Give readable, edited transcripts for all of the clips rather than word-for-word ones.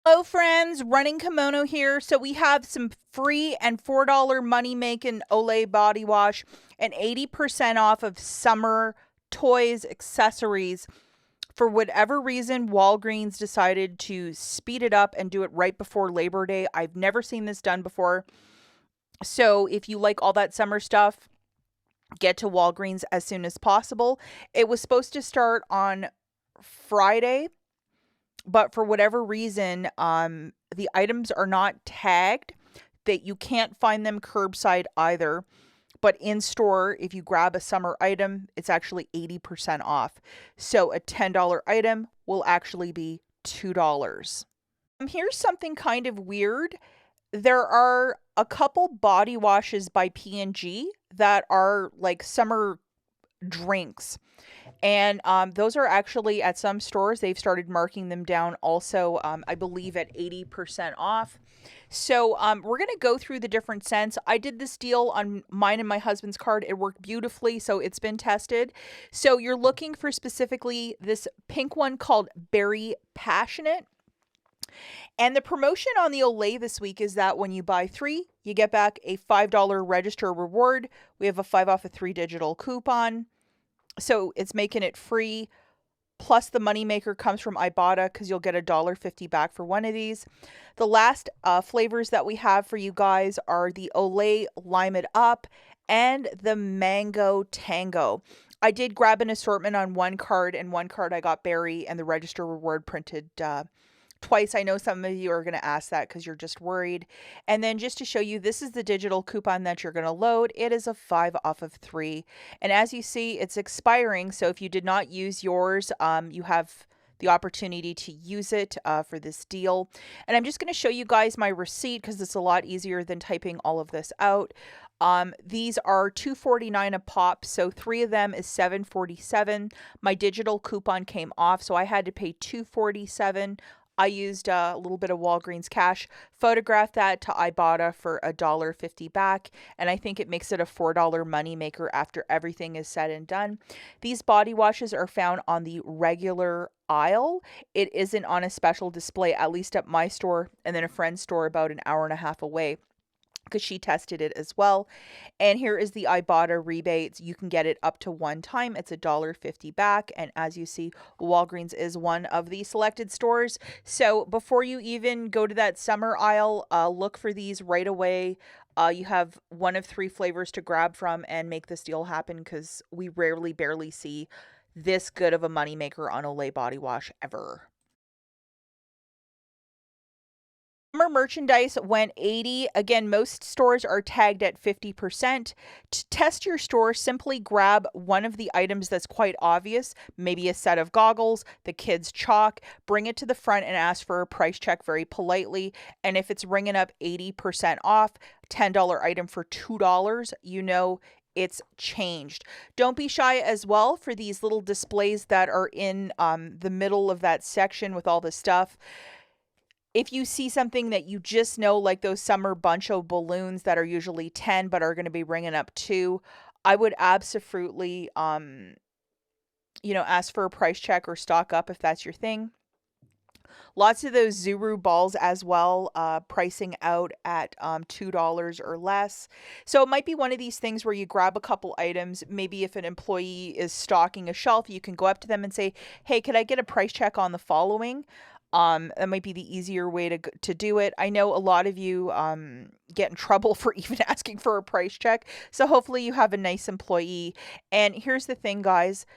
Hello friends, Running Kimono here. So we have some free and $4 money making Olay body wash and 80% off of summer toys, accessories. For whatever reason, Walgreens decided to speed it up and do it right before Labor Day. I've never seen this done before. So if you like all that summer stuff, get to Walgreens as soon as possible. It was supposed to start on Friday, but for whatever reason, the items are not tagged, that you can't find them curbside either. But in store, if you grab a summer item, it's actually 80% off. So a $10 item will actually be $2. Here's something kind of weird. There are a couple body washes by P&G that are like summer drinks. And those are actually at some stores, they've started marking them down also, I believe at 80% off. So we're going to go through the different scents. I did this deal on mine and my husband's card. It worked beautifully, so it's been tested. So you're looking for specifically this pink one called Berry Passionate. And the promotion on the Olay this week is that when you buy 3, you get back a $5 register reward. We have a 5 off of 3 digital coupon. So it's making it free. Plus the moneymaker comes from IBOTTA because you'll get $1.50 back for one of these. The last flavors that we have for you guys are the Olay Lime It Up and the Mango Tango. I did grab an assortment on one card, and one card I got berry and the register reward printed twice. I know some of you are going to ask that because you're just worried. And then just to show you, this is the digital coupon that you're going to load. It is a 5 off of 3. And as you see, it's expiring. So if you did not use yours, you have the opportunity to use it for this deal. And I'm just going to show you guys my receipt because it's a lot easier than typing all of this out. These are $2.49 a pop, so 3 of them is $7.47. My digital coupon came off, so I had to pay $2.47. I used a little bit of Walgreens cash, photographed that to IBOTTA for $1.50 back, and I think it makes it a $4 money maker after everything is said and done. These body washes are found on the regular aisle. It isn't on a special display, at least at my store, and then a friend's store about an hour and a half away, because she tested it as well. And here is the IBOTTA rebates. You can get it up to one time. It's $1.50 back. And as you see, Walgreens is one of the selected stores. So before you even go to that summer aisle, look for these right away. You have one of 3 flavors to grab from and make this deal happen, because we barely see this good of a moneymaker on Olay body wash ever. Summer merchandise went 80. Again, most stores are tagged at 50%. To test your store, simply grab one of the items that's quite obvious, maybe a set of goggles, the kids' chalk, bring it to the front and ask for a price check very politely. And if it's ringing up 80% off, $10 item for $2, you know it's changed. Don't be shy as well for these little displays that are in the middle of that section with all the stuff. If you see something that you just know, like those summer bunch of balloons that are usually 10 but are going to be ringing up 2, I would absolutely ask for a price check or stock up if that's your thing. Lots of those Zuru balls as well, pricing out at $2 or less. So it might be one of these things where you grab a couple items. Maybe if an employee is stocking a shelf, you can go up to them and say, hey, could I get a price check on the following? That might be the easier way to do it. I know a lot of you get in trouble for even asking for a price check. So hopefully you have a nice employee. And here's the thing, guys.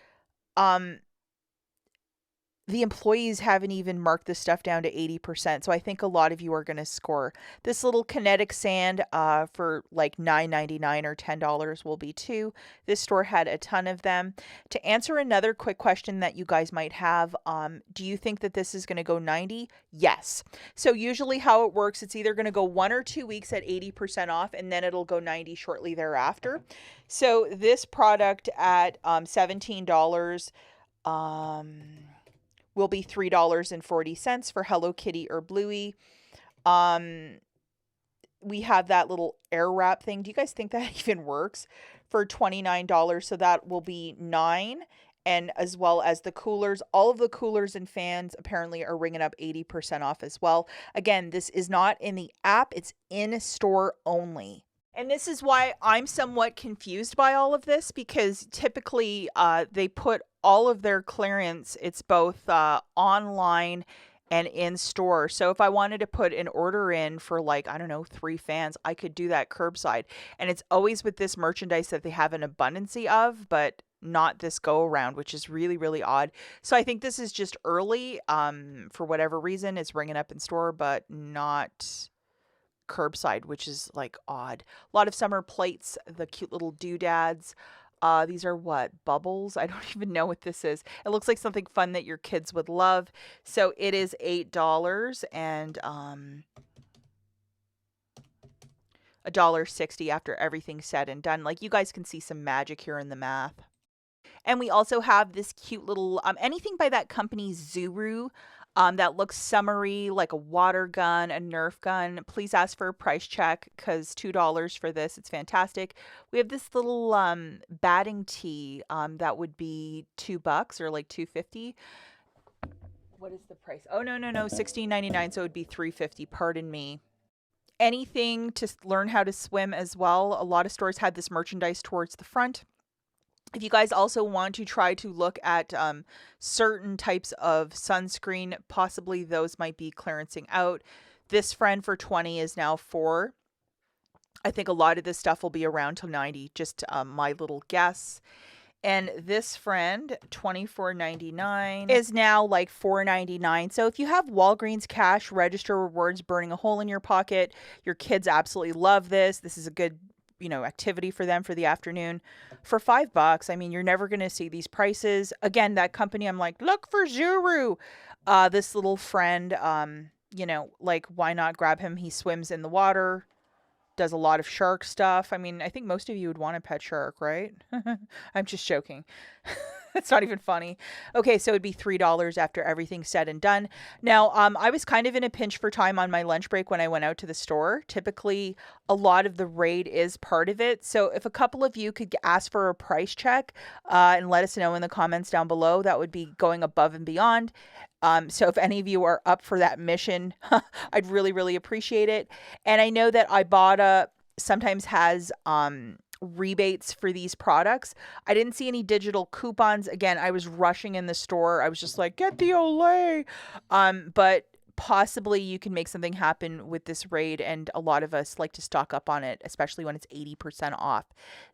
The employees haven't even marked this stuff down to 80%. So I think a lot of you are going to score. This little kinetic sand for like $9.99 or $10 will be 2. This store had a ton of them. To answer another quick question that you guys might have, do you think that this is going to go 90? Yes. So usually how it works, it's either going to go 1 or 2 weeks at 80% off, and then it'll go 90 shortly thereafter. So this product at $17, will be $3.40 for Hello Kitty or Bluey. We have that little air wrap thing. Do you guys think that even works? For $29, so that will be $9. and as well as the coolers. All of the coolers and fans apparently are ringing up 80% off as well. Again, this is not in the app, it's in store only. And this is why I'm somewhat confused by all of this, because typically they put all of their clearance, it's both online and in store. So if I wanted to put an order in for like, I don't know, 3 fans, I could do that curbside. And it's always with this merchandise that they have an abundance of, but not this go around, which is really, really odd. So I think this is just early. For whatever reason, it's ringing up in store, but not curbside, which is like odd. A lot of summer plates, the cute little doodads. These are what? Bubbles? I don't even know what this is. It looks like something fun that your kids would love. So it is $8 and $1.60 after everything's said and done. Like, you guys can see some magic here in the math. And we also have this cute little anything by that company Zuru. That looks summery, like a water gun, a Nerf gun. Please ask for a price check, because $2 for this. It's fantastic. We have this little batting tee that would be $2 or like $2.50. What is the price? Oh, no, $16.99. So it would be $3.50. Pardon me. Anything to learn how to swim as well. A lot of stores had this merchandise towards the front. If you guys also want to try to look at certain types of sunscreen, possibly those might be clearancing out. This friend for 20 is now 4. I think a lot of this stuff will be around till 90, just my little guess. And this friend, $24.99, is now like $4.99. So if you have Walgreens cash register rewards burning a hole in your pocket, your kids absolutely love this. This is a good activity for them for the afternoon. For $5, I mean, you're never going to see these prices. Again, that company, I'm like, look for Zuru. This little friend, like, why not grab him? He swims in the water, does a lot of shark stuff. I mean, I think most of you would want a pet shark, right? I'm just joking. It's not even funny. Okay, so it'd be $3 after everything's said and done. Now, I was kind of in a pinch for time on my lunch break when I went out to the store. Typically, a lot of the raid is part of it. So if a couple of you could ask for a price check and let us know in the comments down below, that would be going above and beyond. So if any of you are up for that mission, I'd really, really appreciate it. And I know that IBOTTA sometimes has rebates for these products. I didn't see any digital coupons. Again, I was rushing in the store. I was just like, get the Olay. But possibly you can make something happen with this raid, and a lot of us like to stock up on it, especially when it's 80% off.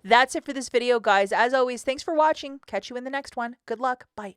That's it for this video, guys. As always, thanks for watching. Catch you in the next one. Good luck. Bye.